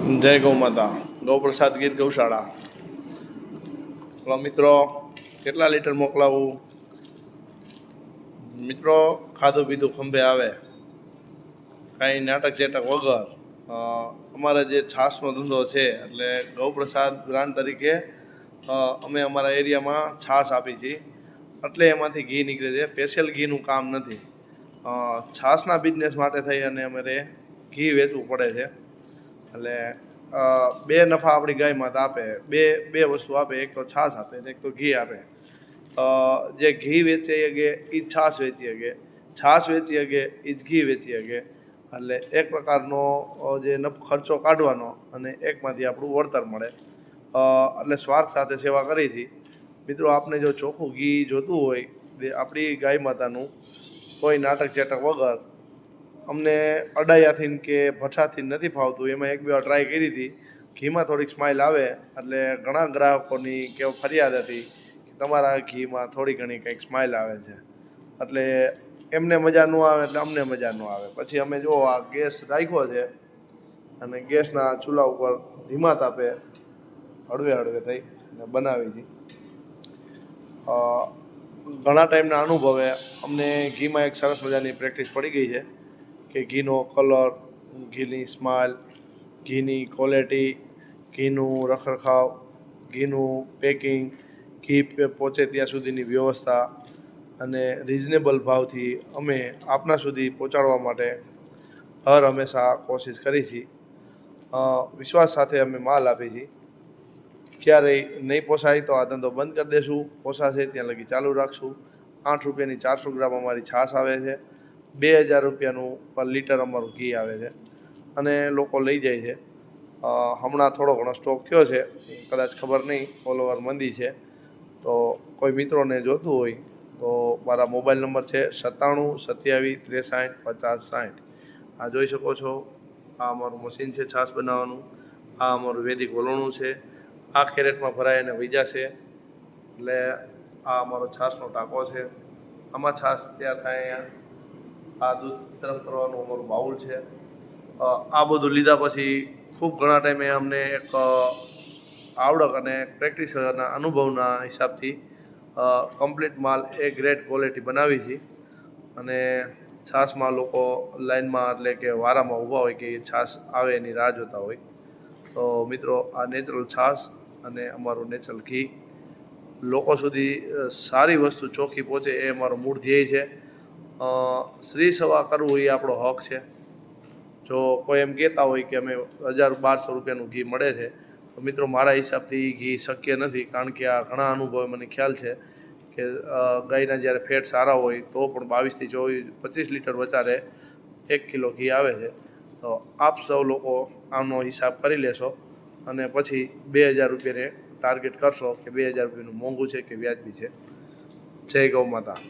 જય ગૌ માતા. ગૌપ્રસાદ ગીર ગૌશાળા. મિત્રો, કેટલા લીટર મોકલાવું? મિત્રો, ખાધું પીધું ખંભે આવે, કાંઈ નાટક ચેટક વગર અમારે જે છાશનો ધંધો છે એટલે ગૌપ્રસાદ બ્રાન્ડ તરીકે અમે અમારા એરિયામાં છાશ આપી છીએ. એટલે એમાંથી ઘી નીકળે છે. સ્પેશિયલ ઘીનું કામ નથી. છાશના બિઝનેસ માટે થઈ અને અમારે ઘી વેચવું પડે છે. એટલે બે નફા આપણી ગાય માતા આપે, બે વસ્તુ આપે. એક તો છાશ આપે, એક તો ઘી આપે. જે ઘી વેચી શકે એ છાશ વેચી શકે, છાશ વેચી શકે એ જ ઘી વેચી શકે. એટલે એક પ્રકારનો જે ખર્ચો કાઢવાનો અને એકમાંથી આપણું વળતર મળે. એટલે સ્વાર્થ સાથે સેવા કરી છે. મિત્રો, આપને જો ચોખ્ખું ઘી જોતું હોય આપણી ગાય માતાનું, કોઈ નાટક ચેટક વગર, અમને અડાયાથી કે ભઠ્ઠાથી નથી ફાવતું. એમાં એક બે વાર ટ્રાય કરી હતી. ઘીમાં થોડીક સ્માઇલ આવે એટલે ઘણા ગ્રાહકોની કે ફરિયાદ હતી કે તમારા ઘીમાં થોડી ઘણી કંઈક સ્માઇલ આવે છે. એટલે એમને મજા ન આવે એટલે અમને મજા ન આવે. પછી અમે જો આ ગેસ રાખ્યો છે અને ગેસના ચૂલા ઉપર ધીમા તાપે હળવે હળવે થઈ અને બનાવી છે. ઘણા ટાઈમના અનુભવે અમને ઘીમાં એક સરસ મજાની પ્રેક્ટિસ પડી ગઈ છે કે ઘીનો કલર, ઘીની સ્માઇલ, ઘીની ક્વોલિટી, ઘીનું રખરખાવ, ઘીનું પેકિંગ, ઘી પહોંચે ત્યાં સુધીની વ્યવસ્થા અને રિઝનેબલ ભાવથી અમે આપના સુધી પહોંચાડવા માટે હર હંમેશા કોશિશ કરી છીએ. વિશ્વાસ સાથે અમે માલ આપીએ છીએ. ક્યારેય નહીં પોસાય તો આ ધંધો બંધ કરી દઈશું, પોસાશે ત્યાં લગી ચાલુ રાખશું. 8 રૂપિયાની 400 ગ્રામ અમારી છાશ આવે છે. 2000 રૂપિયાનું પર લીટર અમારું ઘી આવે છે અને લોકો લઈ જાય છે. હમણાં થોડો ઘણો સ્ટોક થયો છે, કદાચ ખબર નહીં, ઓલ ઓવર મંદી છે. તો કોઈ મિત્રોને જોતું હોય તો મારા મોબાઈલ નંબર છે 97 27 63 50 60. આ જોઈ શકો છો, આ અમારું મશીન છે છાશ બનાવવાનું. આ અમારું વૈદિક વલોણું છે. આ કેરેટમાં ભરાય અને વહી જશે. એટલે આ અમારો છાશનો ટાંકો છે. આમાં છાશ તૈયાર થાય. અહીંયા આ દૂધ ગરમ કરવાનું અમારું બાઉલ છે. આ બધું લીધા પછી ખૂબ ઘણા ટાઈમે અમને એક આવડત અને પ્રેક્ટિસના અનુભવના હિસાબથી કમ્પ્લીટ માલ એ ગ્રેડ ક્વોલિટી બનાવી છે. અને છાશમાં લોકો લાઈનમાં એટલે કે વારામાં ઊભા હોય કે છાશ આવે એની રાહ જોતા હોય. તો મિત્રો, આ નેચરલ છાશ અને અમારું નેચરલ ઘી લોકો સુધી સારી વસ્તુ ચોખ્ખી પહોંચે એ અમારો મૂળ ધ્યેય છે. શ્રી સેવા કરવું એ આપણો હક છે. જો કોઈ એમ કહેતા હોય કે અમે 1000-1200 રૂપિયાનું ઘી મળે છે, તો મિત્રો મારા હિસાબથી ઘી શક્ય નથી. કારણ કે આ ઘણા અનુભવે મને ખ્યાલ છે કે ગાયના જ્યારે ફેટ સારા હોય તો પણ 22 થી 25 લીટર વચારે 1 કિલો ઘી આવે છે. તો આપ સૌ લોકો આનો હિસાબ કરી લેશો અને પછી 2000 રૂપિયાને ટાર્ગેટ કરશો કે 2000 રૂપિયાનું મોંઘું છે કે વ્યાજબી છે. જય ગૌ માતા.